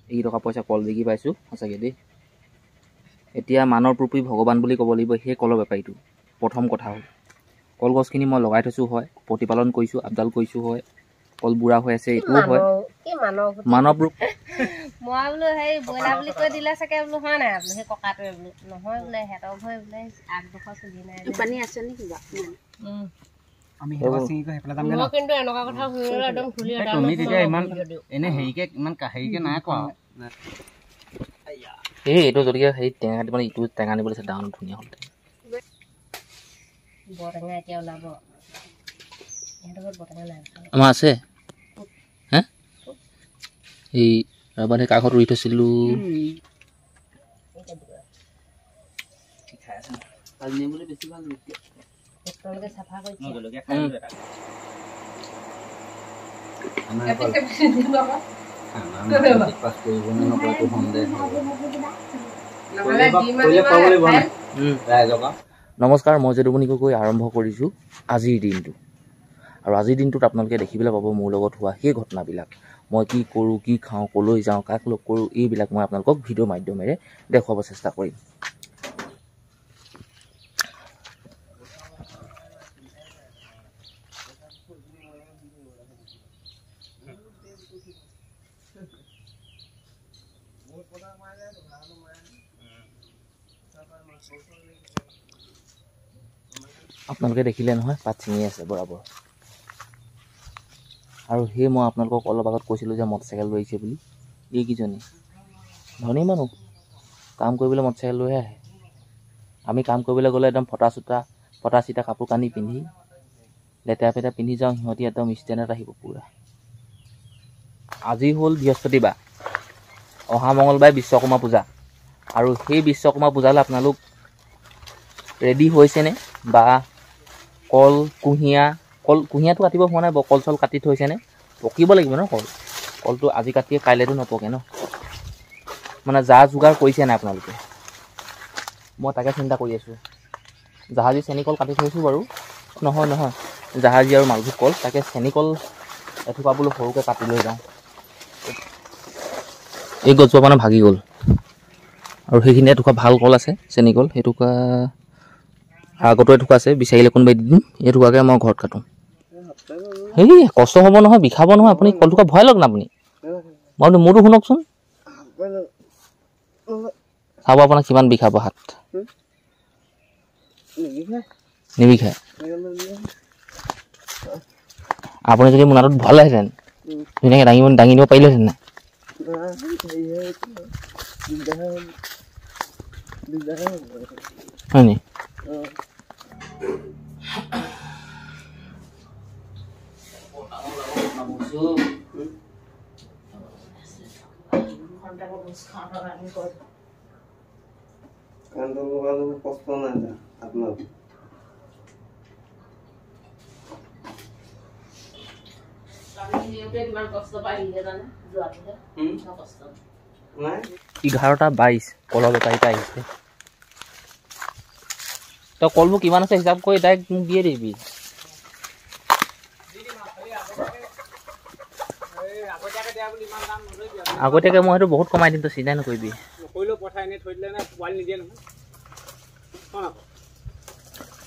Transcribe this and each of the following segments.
এই টকা পইচা কল বিকি পাইছোঁ সঁচাকৈ দেই। এতিয়া মানৰ প্ৰতি ভগৱান বুলি ক'ব লাগিব সেই কলৰ বেপাৰীটো। প্ৰথম কথা হ'ল কলগছখিনি মই লগাই থৈছোঁ হয়, প্ৰতিপালন কৰিছোঁ, আপডাল কৰিছোঁ হয়, কল বুঢ়া হৈ আছে এইটোও হয়। মানৱ ৰূপ মই বোলো সেই ব্ৰইলাৰ বুলি কৈ দিলে চাগে বোলো হয় নাই বোলো সেই ককাটোৱে বোলো নহয় বোলে সিহঁতৰ ঘৰ বোলে আগডোখৰ চুলি নাই পানী আছে নেকি আমি কিন্তু এনেকুৱা কথা শুনিলে একদম খুলি তুমি তেতিয়া ইমান এনে হেৰিকে ইমান হেৰিকে নাই কোৱা এইটো যদিহে সেই টেঙা কাটি মানে ইটো টেঙা আনিবলৈ আছে ডাঙৰ ধুনীয়া হ'ল বটেঙা এতিয়া ওলাব আমাৰ আছে হে এই ৰবাৰ সেই কাষত ৰুই থৈছিলোঁ বেছি ভাল চাফা নমস্কাৰ, মই যদুমণি গগৈ আৰম্ভ কৰিছোঁ আজিৰ দিনটো। আৰু আজিৰ দিনটোত আপোনালোকে দেখিবলৈ পাব মোৰ লগত হোৱা সেই ঘটনাবিলাক। মই কি কৰোঁ, কি খাওঁ, ক'লৈ যাওঁ, কাক লগ কৰোঁ, এইবিলাক মই আপোনালোকক ভিডিঅ'ৰ মাধ্যমেৰে দেখুৱাব চেষ্টা কৰিম। আপোনালোকে দেখিলে নহয় পাত ছিঙি আছে বৰাবৰ। আৰু সেই মই আপোনালোকক অলপ আগত কৈছিলোঁ যে মটৰচাইকেল লৈ আহিছে বুলি। এইকেইজনী ধনী মানুহ কাম কৰিবলৈ মটৰচাইকেল লৈহে আহে। আমি কাম কৰিবলৈ গ'লে একদম ফটা চিটা কাপোৰ কানি পিন্ধি লেতেৰা পেতেৰা পিন্ধি যাওঁ, সিহঁতি একদম ষ্টেণ্ডত আহিব পূৰা। আজি হ'ল বৃহস্পতিবাৰ, অহা মঙলবাৰে বিশ্বকৰ্মা পূজা। আৰু সেই বিশ্বকৰ্মা পূজালৈ আপোনালোক ৰেডি হৈছেনে? বা কুঁহিয়াৰটো কাটিব হোৱা নাই, কল চল কাটি থৈছেনে? পকিব লাগিব ন কলটো আজি কাটিয়ে কাইলৈতো নপকে ন। মানে যা যোগাৰ কৰিছে নাই আপোনালোকে? মই তাকে চিন্তা কৰি আছোঁ। জাহাজী চেনিকল কাটি থৈছোঁ বাৰু, নহয় জাহাজী আৰু মালভোগ কল, তাকে চেনিকল এথোপা বোলো সৰুকৈ কাটি লৈ যাওঁ। এই গছজোপা মানে ভাগি গ'ল আৰু সেইখিনি এটুকুৰা ভাল কল আছে চেনিকল, সেইটুকুৰা আগতো এটুকুৰা আছে, বিচাৰিলে কোনোবাই দি দিম। এইটুকুৰাকৈ মই ঘৰত কাটোঁ। সেই কষ্ট হ'ব নহয়, বিষাব নহয়। আপুনি কলটুকুৰা ভৰাই লওক না আপুনি। মই মোৰতো শুনকচোন, চাব আপোনাক কিমান বিষাব হাত। নিবিষায়? আপুনি যদি মোনাটোত ভৰালেহেঁতেন ধুনীয়াকৈ দাঙি দিব পাৰিলেহেঁতেন নাই? হয় নি? এঘাৰটা 22 কলৰ বেপাৰীটা আহিছে। তই কলবোৰ কিমান আছে হিচাপ কৰি ডাইৰেক্ট মোক দিয়ে দিবি। আগতীয়াকৈ মই সেইটো বহুত কমাই দিম, তই চিন্তাই নকৰিবি।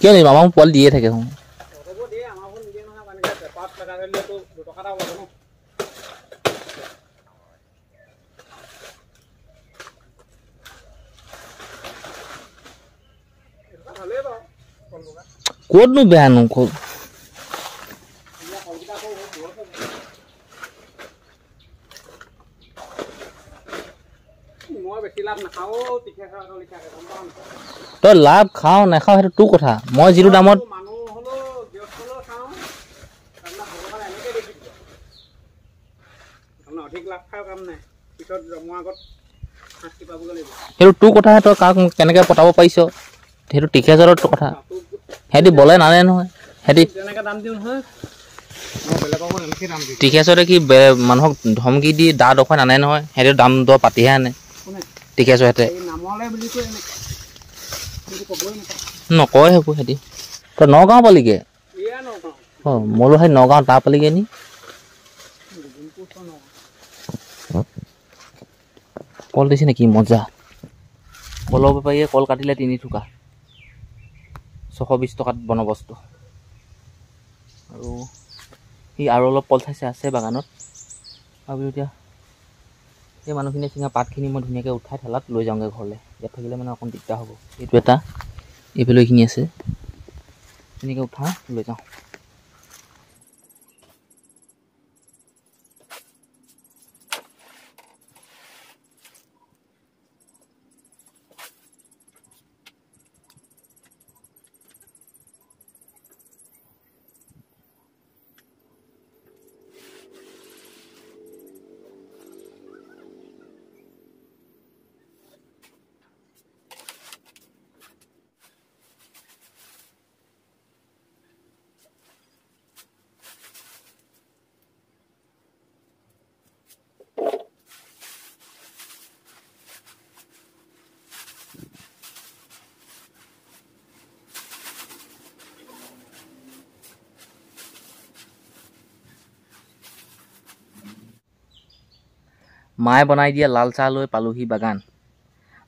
কিয় নিদিম? আমাৰ মোক পোৱালি দিয়ে থাকে। ক'তনো বেয়ানো কল? তই লাভ খাওঁ নাখাওঁ সেইটো তোৰ কথা। মই যিটো দামত সেইটো তোৰ কথা। তই কাক কেনেকৈ পটাব পাৰিছ সেইটো টিকেজৰ কথা। সিহঁতি বলে নানে নহয়। সিহঁতি টিকেছতে কি মানুহক ধমকি দি দা দখৰ নানে নহয় সিহঁতে দাম দৰ পাতিহে আনে টিকেছতে নকয় সেইবোৰ সিহঁতি তই নগাঁও পালিগে অঁ মোলো সেই নগাঁও তাৰ পালিগে নি কল দিছে নেকি মজা কলৰ বেপাৰীয়ে কল কাটিলে 3 টকা 620 টকাত বনবস্তু আৰু সি আৰু অলপ কল চাইছে আছে বাগানত ভাবিলোঁ এতিয়া সেই মানুহখিনিয়ে চিঙা পাতখিনি মই ধুনীয়াকৈ উঠাই ঠেলাত লৈ যাওঁগৈ ঘৰলৈ ইয়াত থাকিলে মানে অকণ দিগদাৰ হ'ব এইটো এটা এইফালে এইখিনি আছে ধুনীয়াকৈ উঠা লৈ যাওঁ মায়ে বনাই দিয়া লাল চাহ লৈ পালোহি বাগান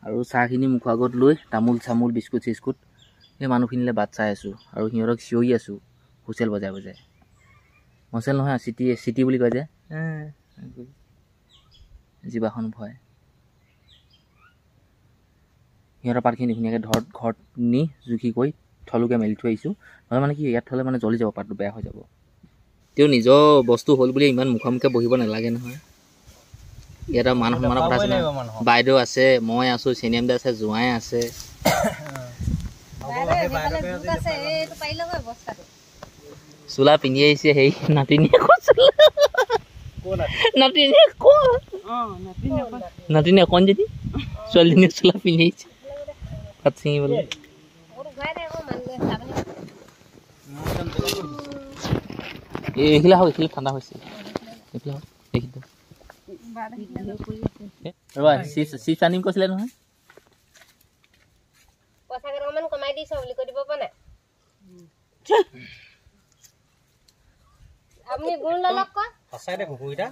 আৰু চাহখিনি মুখৰ আগত লৈ তামোল চামোল বিস্কুট চিস্কুট সেই মানুহখিনিলৈ বাট চাই আছোঁ আৰু সিহঁতক চিঞৰি আছোঁ হুইচেল বজাই বজাই হুইচেল নহয় চিটি বুলি কয় যে জিভাখন ভয় সিহঁতৰ পাতখিনি ধুনীয়াকৈ ঘৰত নি জুখি কৰি থলুকৈ মেলি থৈ আহিছোঁ নহ'লে মানে কি ইয়াত থ'লে মানে জ্বলি যাব পাতটো বেয়া হৈ যাব তেওঁ নিজৰ বস্তু হ'ল বুলি ইমান মুখামুখি বহিব নালাগে নহয় ইয়াত মান সন্মানৰ কথা আছে বাইদেউ আছে মই আছোঁ চেনিয়াম দা আছে জোঁৱাই আছে চোলা পিন্ধি আহিছে সেই নাতিনীয়ে নাতিনী অকণ যদি ছোৱালীজনীয়ে চোলা পিন্ধি আহিছে ভাত ছিঙিবলৈ এইখিলা হওক এইখিলা ঠাণ্ডা হৈছে এইফালে হওক এইখিলা ৰবা চিপছ আনিম কৈছিলে নহয় পইচা কেইটামান কমাই দিছ বুলি কৈ দিব পৰা নাই আপুনি গুণ ললক ক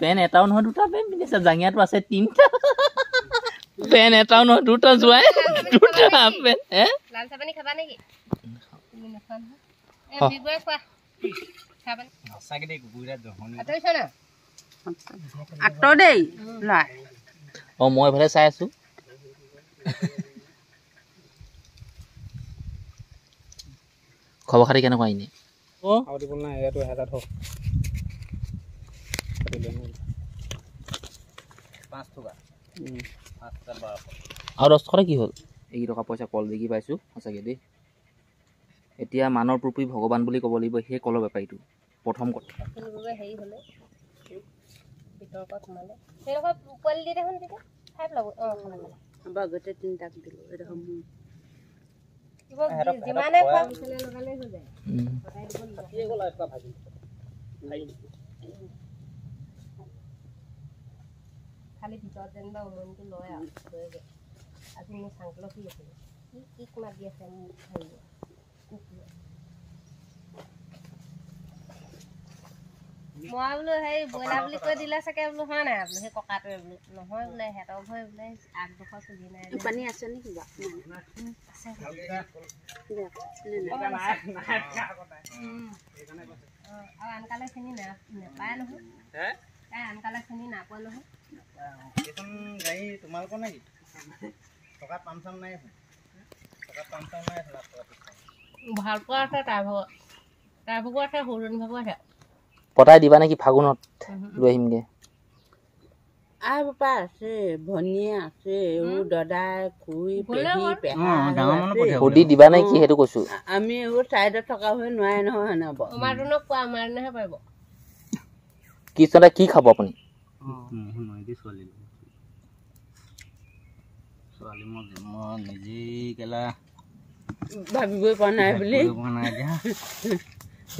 পেন এটাও নহয় দুটা পেন পিন্ধিছে জাঙিয়াটো আছে 3টা পেন এটাও নহয় দুটা জোৱাই দুটা পেন লাল চাহ পানী খাবা নেকি বিবয়ে খোৱা খাবা সঁচাকে দেই গুগুইৰা জহনি আতৈছ না আটো দেই লাই অঁ মই এফালে চাই আছোঁ খবৰ খাতি কেনেকুৱা এনেই অঁ আৰু 10 টকা কি হ'ল এই টকা পইচা কল বিকি পাইছোঁ সঁচাকৈ দেই এতিয়া মানৰ প্ৰতি ভগৱান বুলি ক'ব লাগিব সেই কলৰ বেপাৰীটো প্ৰথম কথা হেৰি হ'লে ভিতৰৰ পৰা সোমালে সেইডোখৰ পোৱালি দি দেখোন তেতিয়া খাই পেলাব বাগতে 3টাক দিলোঁ এইডোখৰ যিমানে খোৱা মছলা লগালে হৈ যায় খালি ভিতৰত যেনিবা উমনিটো লয় আৰু আজি মোৰ চাংকলক কি আছিলে কি মাতি আছে মোৰ হেৰি মই বোলো সেই ব্ৰইলাৰ বুলি কৈ দিলে চাগে বোলো হয় নাই বোলো সেই ককাটোৱে বোলো নহয় বোলে সিহঁতৰ ঘৰ বোলে আগডোখৰ চুলি নাই পানী আছে নে কিবা আৰু আনকালে চিনি নাপায় নহয় তাই আনকালে চিনি নাপোৱা নহয় এইখন গাড়ী তোমালোকৰ নেকি টকাত পাম চাম নাই ভাল পোৱা আছে তাৰ ভাগৰ আছে সৰুজনী ভাগৰ আছে পতাই দিবা নেকি ফাগুনত লৈ আহিমগৈ আর বাপা আছে ভনিয়ে আছে ও দাদাই খুই পেহি পেহা সুধি দিবা নে কি সেইটো কৈছো আমি ও সাইডত থকা হৈ নোৱাৰে নহয় হনাব আমাৰটোনক কোৱা আমাৰ নেহে পাৰিব কি চলে কি খাব আপুনি ছোৱালী মই নিজে কেলা ভাবিবই পৰা নাই বুলি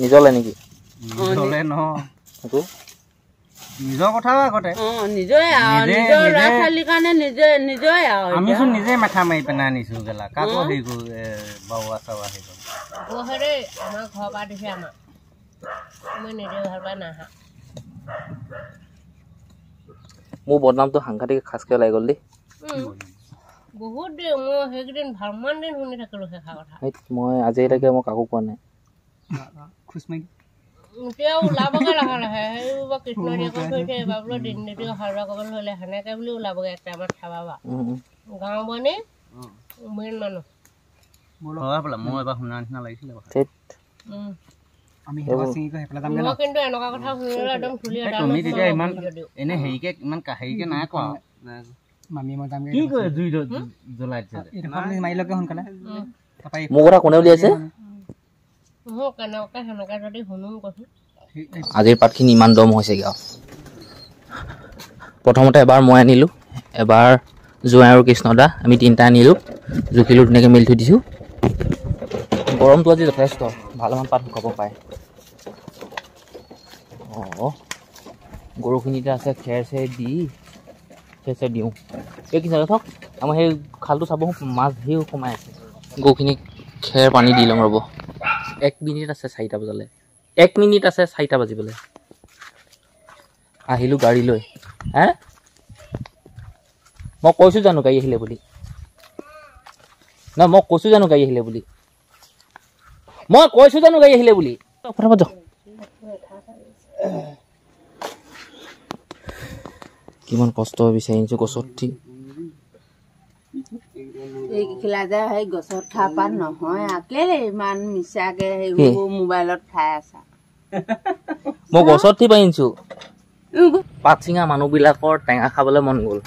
নিজলে নেকি নিজলে ন সেইটো নিজৰ কথা আগতে নিজৰে আৰু নিজৰ ল'ৰা ছোৱালীৰ কাৰণে নিজৰে আৰু আমিচোন নিজে মাথা মাৰি পেলাই আনিছোঁ গেলা কাকো হেৰি বাবা চাবা হেৰি বহেৰে আমাৰ ঘৰৰ পৰা দিছে আমাক মই নিজে ভাল পাই নাহা মোৰ বদনামটো সাংঘাতিক খাচকৈ ওলাই গ'ল দেই বহুত দিন মই সেইকেইদিন ভালমান দিন শুনি থাকিলোঁ সেইষাৰ কথা মই আজিলৈকে মই কাকো কোৱা নাই খোজ মাৰি এতিয়া ওলাবগৈ লাহে লাহে সেইবোৰ কৃষ্ণ জীয়েকৰ থৈছে এইবাৰ বোলে দিন নিতি হাৰুৱা কৰিবলৈ হ'লে সেনেকৈ বুলি ওলাবগৈ এক টাইমত খাবা গাঁও বনে মেইন মানুহ মই এবাৰ শুনাৰ নিচিনা লাগিছিলে মই কিন্তু এনেকুৱা কথা শুনিলে একদম খুলি তুমি তেতিয়া ইমান এনে হেৰিকে ইমান হেৰিকে নাই কোৱা মামী মই যাম কি কয় জুই জ্বলাই দিছে মাৰিলকে সোনকালে মোৰ কথা কোনে উলিয়াইছে কেনেকৈ সেনেকৈ যদি শুনো কৈছোঁ আজিৰ পাতখিনি ইমান দম হৈছেগৈ আৰু প্ৰথমতে এবাৰ মই আনিলোঁ এবাৰ জোঁৱাই আৰু কৃষ্ণদা আমি তিনিটা আনিলোঁ জুখিলোঁ ধুনীয়াকৈ মেলি থৈ দিছোঁ গৰমটো আজি যথেষ্ট ভালমান পাত শুকাব পাৰে অঁ গৰুখিনিতে আছে খেৰ চেৰ দি খেৰ চেৰ দিওঁ এই কি চাগে থওক আমাৰ সেই খালটো চাব মাছ ধেৰ সোমাই আছে গৰুখিনিক খেৰ পানী দি ল'ম ৰ'ব 1 মিনিট আছে 4টা বজালৈ 1 মিনিট আছে 4টা বাজিবলৈ আহিলোঁ গাড়ী লৈ হে মই কৈছোঁ জানো গাড়ী আহিলে বুলি মই কৈছোঁ জানো গাড়ী আহিলে বুলি কথা পাত কিমান কষ্ট বিচাৰি আনিছোঁ গছত ঠিক এইখিলা যে সেই গছত খাই পাত নহয় কেলে ইমান মিছাকে সেইবোৰ মোবাইলত খাই আছা মই গছত ঠিক আনিছোঁ পাত চিঙা মানুহবিলাকৰ টেঙা খাবলৈ মন গ'ল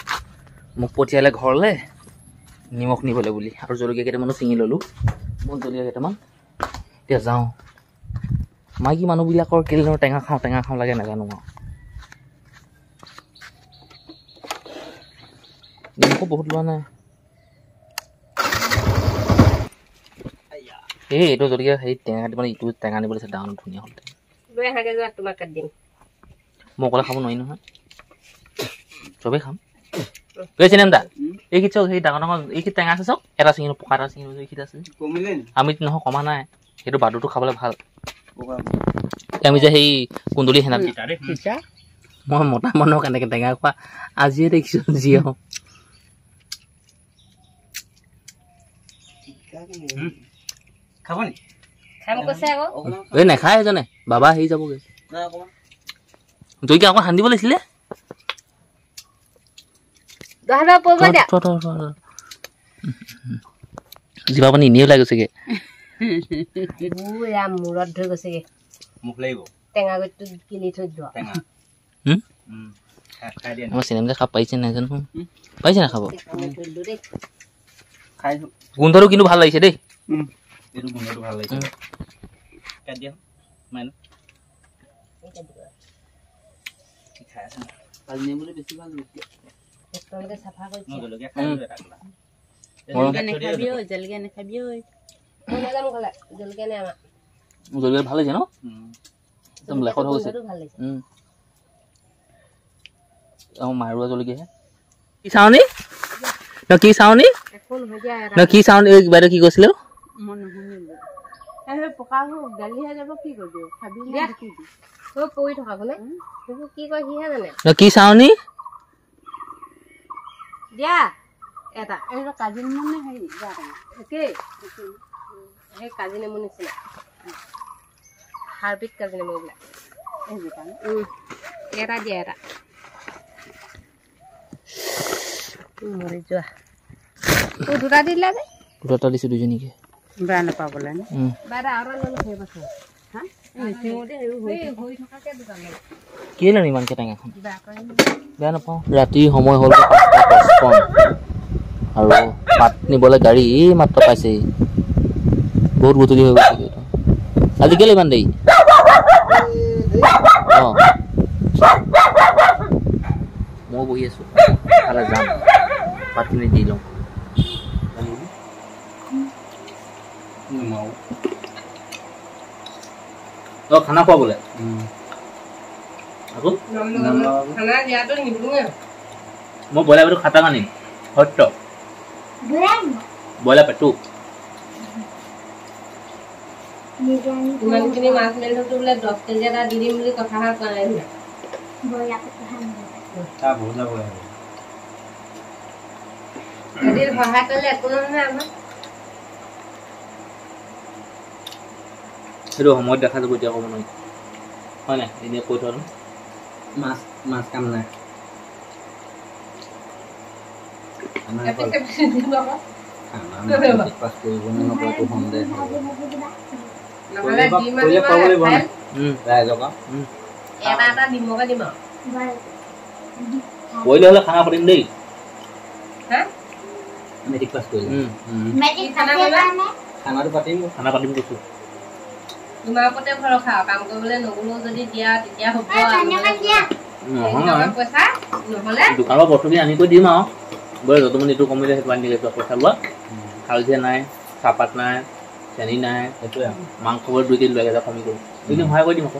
মোক পঠিয়ালে ঘৰলৈ নিমখ নিবলৈ বুলি আৰু জলকীয়া কেইটামানো ছিঙি ল'লোঁ মই জলকীয়া কেইটামান এতিয়া যাওঁ মাইকী মানুহবিলাকৰ কেলে টেঙা খাওঁ লাগে নাজানো আৰু নিমখো বহুত লোৱা নাই এইটো জলকীয়া হেৰি টেঙা কাটি মানে ইটো টেঙা আনিবলৈ আছে ডাঙৰ ধুনীয়া হ'ল তোমাক কাটি দিম মই অকলে খাব নোৱাৰি নহয় চবেই খাম চিনেম দা এইকেইটা চাওক সেই ডাঙৰ এইখিনি টেঙা আছে চাওক এটা ছিঙিলোঁ পকা এটা ছিঙিলোঁ এইকেইটা আছে আমি নহয় কমা নাই সেইটো বাদুটো খাবলৈ ভাল আমি যে সেই কুন্দুলি সেনাত মই মতা মানুহক এনেকৈ টেঙা খোৱা আজিয়ে দেখিছোঁ জীয় খাব নি খাম কৈছে আকৌ এই নাখায় এজনে বাবা হেৰি যাবগৈ জলকীয়া অকণ সান্দিব লাগিছিলে জিভা পানী এনেই ওলাই গৈছেগৈ মূৰত ধৰি গৈছেগৈ মুখ লাগিব টেঙা গছটো কিনি থৈ দিওঁ আমাৰ চিনেমা খাব পাৰিছে নাই জানো পাৰিছে নাই খাব গোন্ধটো কিন্তু ভাল লাগিছে দেই এইটো গোন্ধটো ভাল লাগিছে কাট দিয়া মাইনা খাই আছে আজি নেমুলে বেছি ভাল লাগে একদমতে চাফা কৰি মই জলকীয়া খাই এটা গলা জলকীয়া নাখাবি ঐ মই নাজানো খালে জলকীয়া নাই আমাৰ জলকীয়া ভাল লাগিছে ন একদম লেখত হৈ গৈছে ভাল লাগিছে মাৰুৱা জলকীয়াহে কি চাওনি কি চাওনি কি চাওনি বাইদেউ কি কৈছিলে পকা গালিহে যাব কি কৰিব খাবি পৰি থকা বোলে কি কয় সিহে জানে কি চাওনি দিয়া এটা এইটো কাজি নেমু নে হেৰি একেই সেই কাজি নেমু নিচিনা হাইব্ৰিড কাজি নেমু এইবিলাক এটা দিয়া এটা মৰি যোৱা দুটা দিলা যে দুটা দিছোঁ দুজনীকে বেয়া নাপাবলৈ কেলে ইমানকৈ টেঙাখন বেয়া নাপাওঁ ৰাতি সময় হ'ল আৰু পাত নিবলৈ গাড়ী মাত্ৰ পাইছেহি বহুত গধূলি হৈ গৈছে আজি কেলে ইমান দেৰি অঁ মই বহি আছোঁ তালৈ যাম পাতখিনি দি লওঁ অ' খানা খোৱা বোলে আকৌ খানা দিয়াটো নিদিওঁৱে মই ব্ৰইলাৰ পেটু খাটা আনিম সত্য ব্ৰইলাৰ পেটু ইমানখিনি মাছ মেলিটো বোলে 10 কেজি এটা দি দিম বুলি কথা কোৱা নাই এদিন সহায় কৰিলে একো নহয় আমাৰ সেইটো সময়ত দেখা যাব এতিয়া ক'ব নোৱাৰি হয় নাই এনেই কৈ থোৱা মাছ কাম নাই কৰিলে হ'লে খানা পাতিম দেই মেট্ৰিক পাছ কৰিলে খানাটো পাতিম খানা পাতিম কৈছো তোমাৰ ওপৰতে ভৰসা কাম কৰিবলৈ নগলেও যদি দিয়া তেতিয়া হ'ব পইচা নহ'লে দোকানৰ বস্তুখিনি আনি কৰি দিম আৰু বোলে যতমনি এইটো কমিলে সেইটো আনি দিলে পইচা লোৱা হালধীয়া নাই চাহপাত নাই চেনি নাই সেইটোৱে মাংস 2 কেজি লৈ কমি গ'ল সহায় কৰি দিম আকৌ